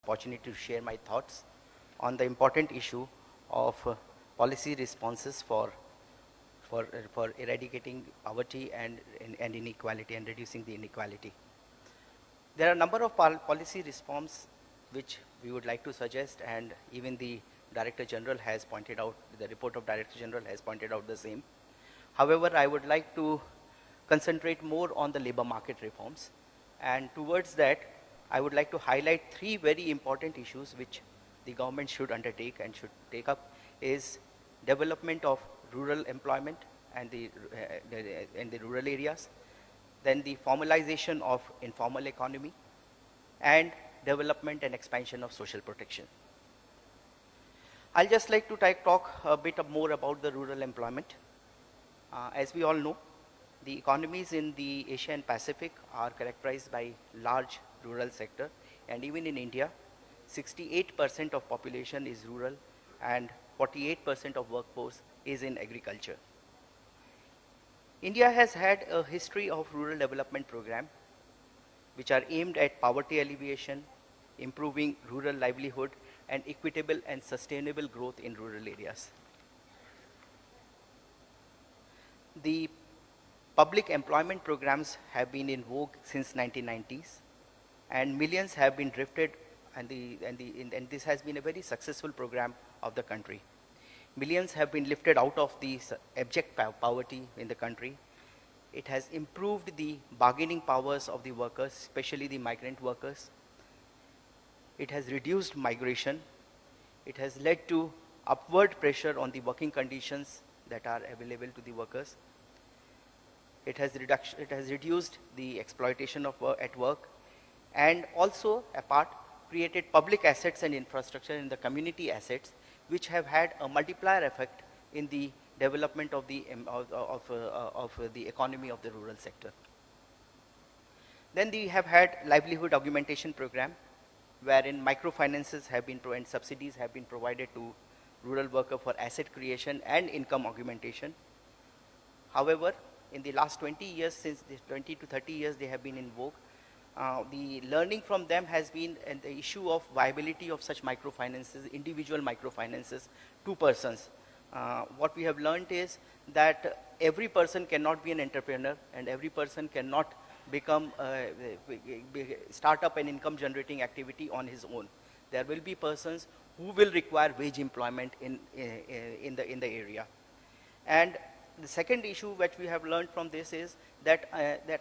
opportunity to share my thoughts on the important issue of policy responses for eradicating poverty and inequality and reducing the inequality. There are a number of policy reforms which we would like to suggest, and even the Director General has pointed out, the report of Director General has pointed out the same. However, I would like to concentrate more on the labor market reforms, and towards that I would like to highlight three very important issues which the government should undertake and should take up is development of rural employment and in the rural areas, then the formalization of informal economy, and development and expansion of social protection. I'll just like to talk a bit more about the rural employment. As we all know, the economies in the Asia and Pacific are characterized by large rural sector, and even in India, 68% of population is rural and 48% of workforce is in agriculture. India has had a history of rural development program which are aimed at poverty alleviation, improving rural livelihood, and equitable and sustainable growth in rural areas. The public employment programs have been in vogue since 1990s, and millions have been drifted, and this has been a very successful program of the country. Millions have been lifted out of the abject poverty in the country. It has improved the bargaining powers of the workers, especially the migrant workers. It has reduced migration. It has led to upward pressure on the working conditions that are available to the workers. It has reduced the exploitation at work, and also apart created public assets and infrastructure in the community assets, which have had a multiplier effect in the development of the economy of the rural sector. Then we have had livelihood augmentation program, wherein microfinances have been and subsidies have been provided to rural workers for asset creation and income augmentation. However, in the last 20 years, since the 20 to 30 years they have been in vogue, the learning from them has been the issue of viability of such microfinances, individual microfinances to persons. What we have learned is that every person cannot be an entrepreneur, and every person cannot start up an income generating activity on his own. There will be persons who will require wage employment in the area. And the second issue which we have learned from this is that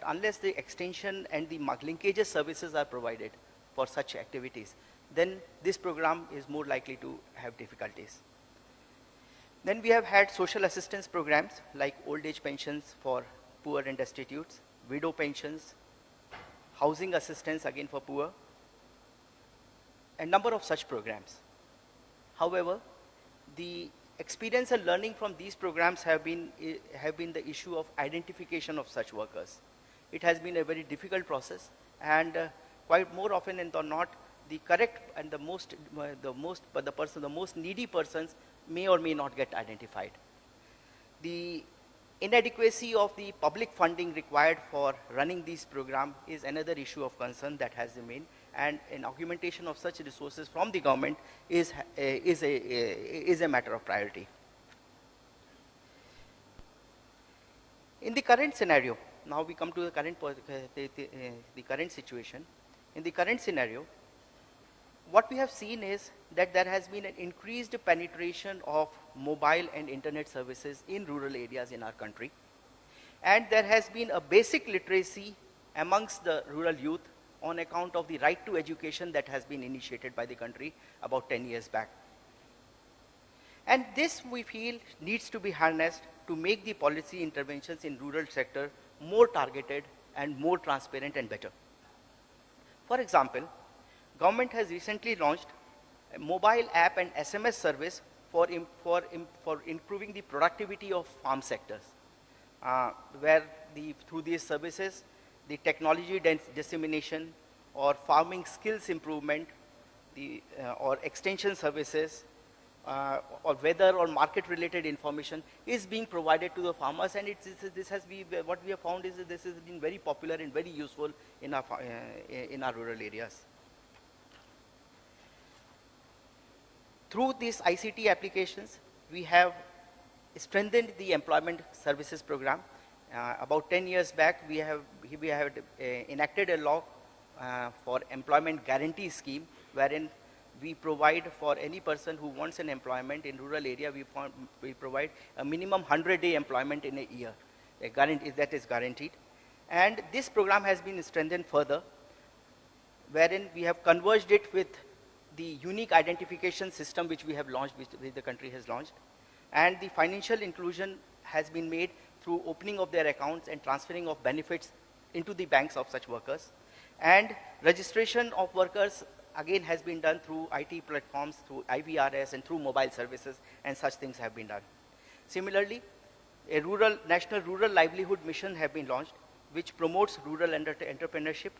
unless the extension and the linkages services are provided for such activities, then this program is more likely to have difficulties. Then we have had social assistance programs like old age pensions for poor and destitutes, widow pensions, housing assistance again for poor, a number of such programs. However, the experience and learning from these programs have been the issue of identification of such workers. It has been a very difficult process, and quite more often than not, the correct and the most needy persons may or may not get identified. The inadequacy of the public funding required for running these programs is another issue of concern that has remained, and an augmentation of such resources from the government is a matter of priority. In the current scenario, now we come to the current situation. In the current scenario, what we have seen is that there has been an increased penetration of mobile and internet services in rural areas in our country, and there has been a basic literacy amongst the rural youth on account of the right to education that has been initiated by the country about 10 years back. And this, we feel, needs to be harnessed to make the policy interventions in rural sector more targeted and more transparent and better. For example, government has recently launched a mobile app and SMS service for improving the productivity of farm sectors, where through these services, the technology dissemination or farming skills improvement, or extension services, or weather or market related information is being provided to the farmers, and what we have found is that this has been very popular and very useful in our rural areas. Through these ICT applications, we have strengthened the employment services program. About 10 years back, we have enacted a law for employment guarantee scheme, wherein we provide for any person who wants an employment in rural area, we provide a minimum 100-day employment in a year, that is guaranteed. And this program has been strengthened further, wherein we have converged it with the unique identification system which we have launched, which the country has launched. And the financial inclusion has been made through opening of their accounts and transferring of benefits into the banks of such workers. And registration of workers again has been done through IT platforms, through IVRS and through mobile services, and such things have been done. Similarly, a national rural livelihood mission have been launched, which promotes rural entrepreneurship.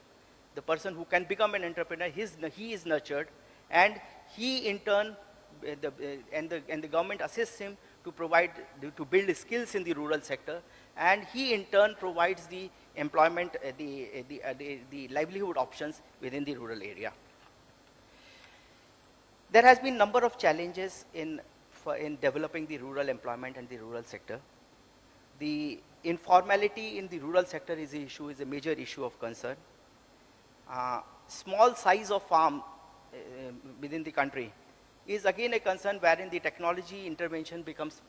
The person who can become an entrepreneur, he is nurtured, and he in turn, the government assists him to build skills in the rural sector, and he in turn provides the employment, the livelihood options within the rural area. There has been number of challenges in developing the rural employment and the rural sector. The informality in the rural sector is a major issue of concern. Small size of farm within the country is again a concern, wherein the technology intervention becomes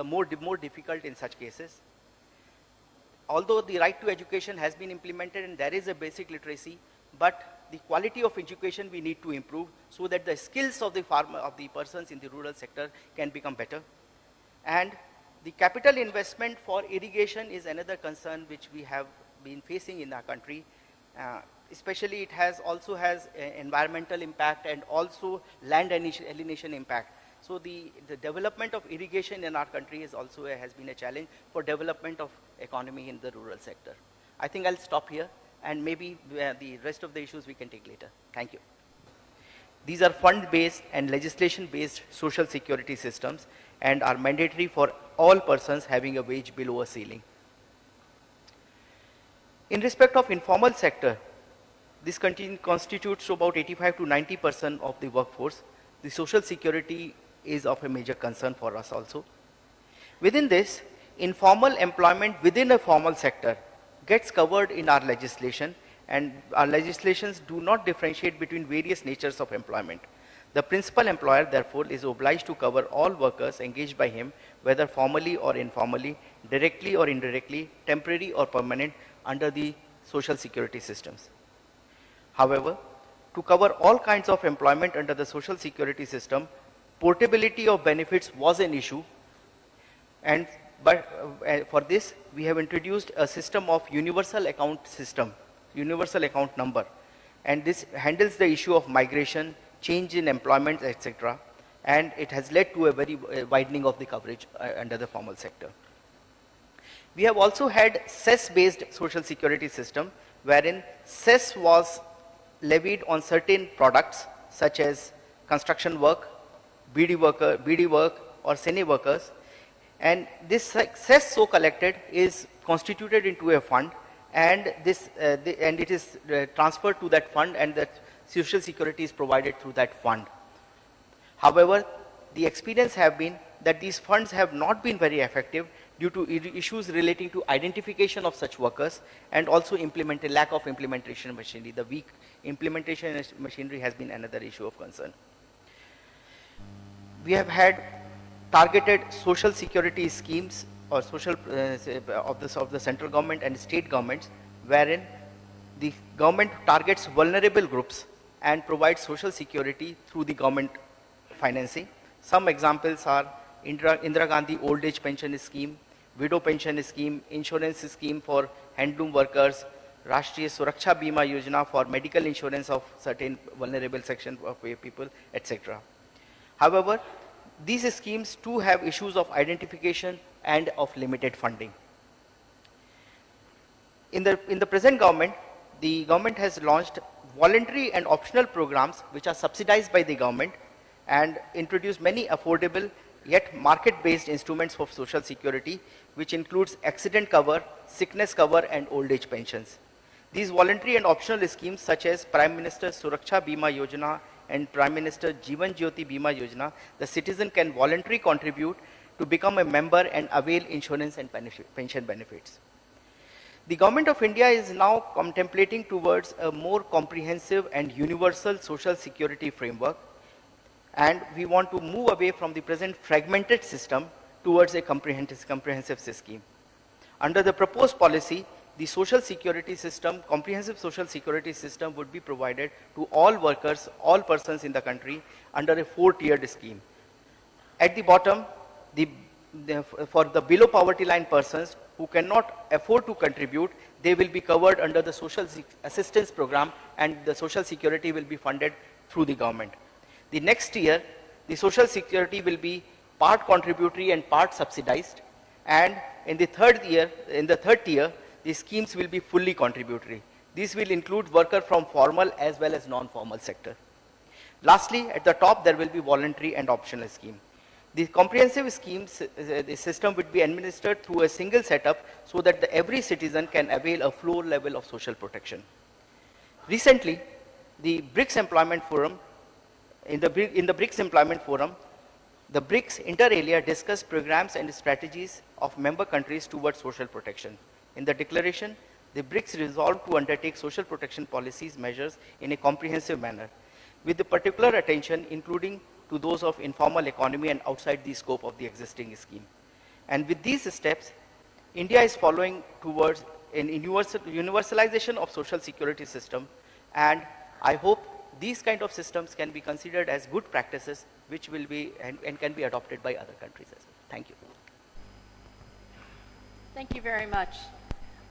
more difficult in such cases. Although the right to education has been implemented and there is a basic literacy, but the quality of education we need to improve so that the skills of the persons in the rural sector can become better. And the capital investment for irrigation is another concern which we have been facing in our country. Especially it also has environmental impact and also land alienation impact. So the development of irrigation in our country has been a challenge for development of economy in the rural sector. I think I'll stop here, and maybe the rest of the issues we can take later. Thank you. These are fund-based and legislation-based social security systems and are mandatory for all persons having a wage below a ceiling. In respect of informal sector, this constitutes about 85 to 90% of the workforce. The social security is of a major concern for us also. Within this, informal employment within a formal sector gets covered in our legislation, and our legislations do not differentiate between various natures of employment. The principal employer, therefore, is obliged to cover all workers engaged by him, whether formally or informally, directly or indirectly, temporary or permanent, under the social security systems. However, to cover all kinds of employment under the social security system, portability of benefits was an issue, and for this we have introduced a system of universal account number, and this handles the issue of migration, change in employment, etc., and it has led to a very widening of the coverage under the formal sector. We have also had cess-based social security system, wherein cess was levied on certain products such as construction work, BD work or SENE workers, and this cess so collected is constituted into a fund, and it is transferred to that fund, and that social security is provided through that fund. However, the experience have been that these funds have not been very effective due to issues relating to identification of such workers, and also lack of implementation machinery. The weak implementation machinery has been another issue of concern. We have had targeted social security schemes or of the central government and state governments, wherein the government targets vulnerable groups and provides social security through the government financing. Some examples are Indira Gandhi Old Age Pension Scheme, Widow Pension Scheme, Insurance Scheme for handloom workers, Rashtriya Suraksha Bima Yojana for medical insurance of certain vulnerable section of people, etc. However, these schemes too have issues of identification and of limited funding. In the present government, the government has launched voluntary and optional programs which are subsidized by the government, and introduced many affordable yet market-based instruments for social security, which includes accident cover, sickness cover, and old age pensions. These voluntary and optional schemes such as Prime Minister's Suraksha Bima Yojana and Prime Minister Jeevan Jyoti Bima Yojana, the citizen can voluntarily contribute to become a member and avail insurance and pension benefits. The Government of India is now contemplating towards a more comprehensive and universal social security framework, and we want to move away from the present fragmented system towards a comprehensive scheme. Under the proposed policy, the social security system, comprehensive social security system would be provided to all workers, all persons in the country under a 4-tiered scheme. At the bottom, for the below poverty line persons who cannot afford to contribute, they will be covered under the social assistance program, and the social security will be funded through the government. The next year, the social security will be part contributory and part subsidized, and in the third tier, the schemes will be fully contributory. These will include workers from formal as well as non-formal sector. Lastly, at the top, there will be voluntary and optional scheme. The comprehensive schemes, the system would be administered through a single setup so that every citizen can avail a floor level of social protection. Recently, the BRICS Employment Forum, in the BRICS Employment Forum, the BRICS inter alia discussed programs and strategies of member countries towards social protection. In the declaration, the BRICS resolved to undertake social protection policies measures in a comprehensive manner, with the particular attention including to those of informal economy and outside the scope of the existing scheme. And with these steps, India is following towards an universalization of social security system, and I hope these kind of systems can be considered as good practices which will be and can be adopted by other countries as well. Thank you. Thank you very much.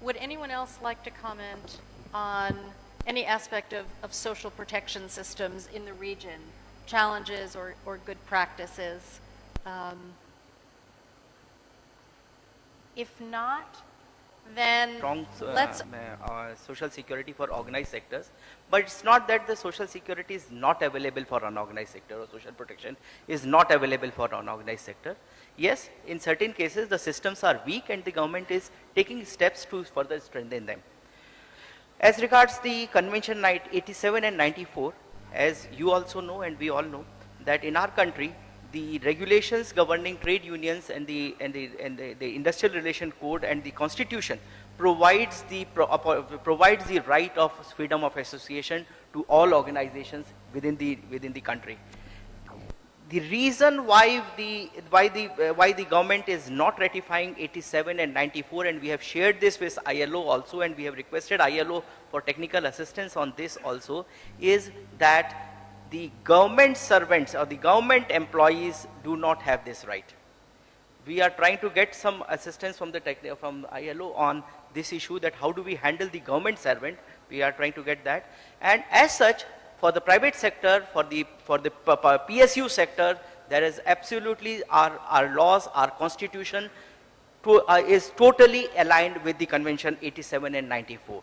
Would anyone else like to comment on any aspect of social protection systems in the region, challenges or good practices? If not, then Strong let's... social security for organized sectors, but it's not that the social security is not available for unorganized sector, or social protection is not available for unorganized sector. Yes, in certain cases the systems are weak and the government is taking steps to further strengthen them. As regards the Convention 87 and 94, as you also know and we all know, that in our country the regulations governing trade unions and the industrial relation code and the constitution provides the right of freedom of association to all organizations within the country. The reason why the government is not ratifying 87 and 94, and we have shared this with ILO also, and we have requested ILO for technical assistance on this also, is that the government servants or the government employees do not have this right. We are trying to get some assistance from from ILO on this issue, that how do we handle the government servant. We are trying to get that, and as such, for the private sector, for the PSU sector, there is absolutely our laws, our constitution is totally aligned with the Convention 87 and 94.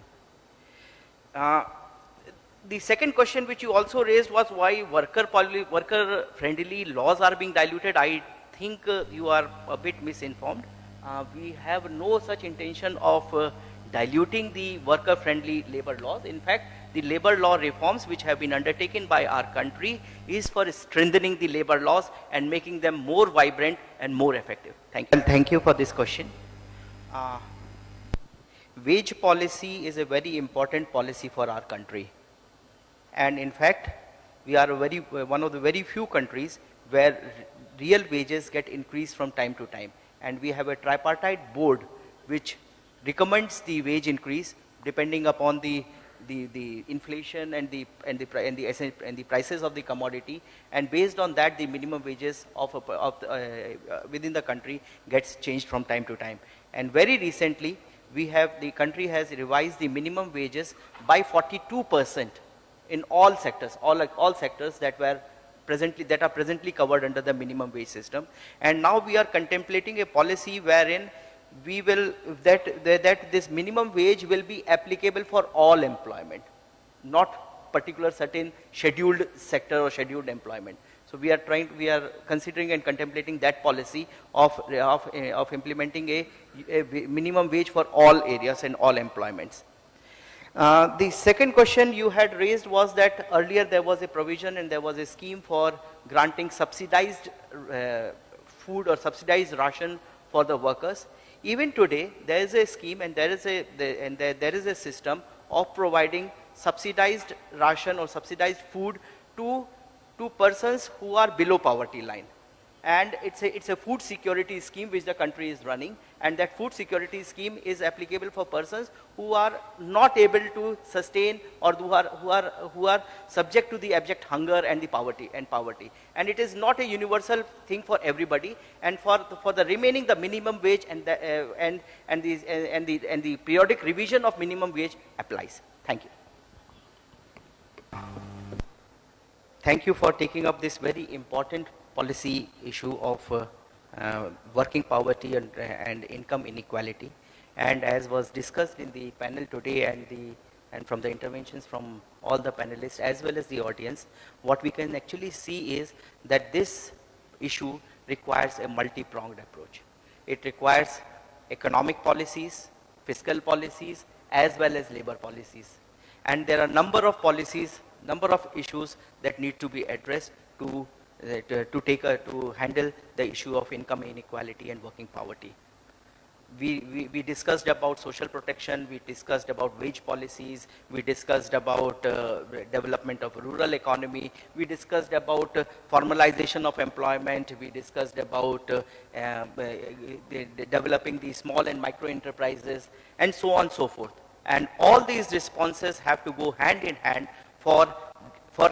The second question which you also raised was why worker-friendly laws are being diluted. I think you are a bit misinformed. We have no such intention of diluting the worker-friendly labor laws. In fact, the labor law reforms which have been undertaken by our country is for strengthening the labor laws and making them more vibrant and more effective. Thank you. Thank you for this question. Wage policy is a very important policy for our country. And in fact, we are one of the very few countries where real wages get increased from time to time. And we have a tripartite board which recommends the wage increase depending upon the inflation and the prices of the commodity, and based on that the minimum wages within the country gets changed from time to time. And very recently the country has revised the minimum wages by 42% in all sectors, all sectors that are presently covered under the minimum wage system. And now we are contemplating a policy wherein we will that this minimum wage will be applicable for all employment, not particular certain scheduled sector or scheduled employment. So we are considering and contemplating that policy of implementing a minimum wage for all areas and all employments. The second question you had raised was that earlier there was a provision and there was a scheme for granting subsidized food or subsidized ration for the workers. Even today, there is a scheme and there is a system of providing subsidized ration or subsidized food to persons who are below poverty line. And it's a food security scheme which the country is running, and that food security scheme is applicable for persons who are not able to sustain or who are subject to the abject hunger and the poverty. And it is not a universal thing for everybody, and for the remaining, the minimum wage and the periodic revision of minimum wage applies. Thank you. Thank you for taking up this very important policy issue of working poverty and income inequality. And as was discussed in the panel today and from the interventions from all the panelists as well as the audience, what we can actually see is that this issue requires a multi-pronged approach. It requires economic policies, fiscal policies, as well as labor policies. And there are a number of policies, number of issues that need to be addressed to handle the issue of income inequality and working poverty. We discussed about social protection, we discussed about wage policies, we discussed about development of rural economy, we discussed about formalization of employment, we discussed about developing the small and micro enterprises, and so on and so forth. And all these responses have to go hand in hand for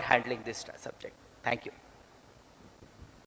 handling this subject. Thank you.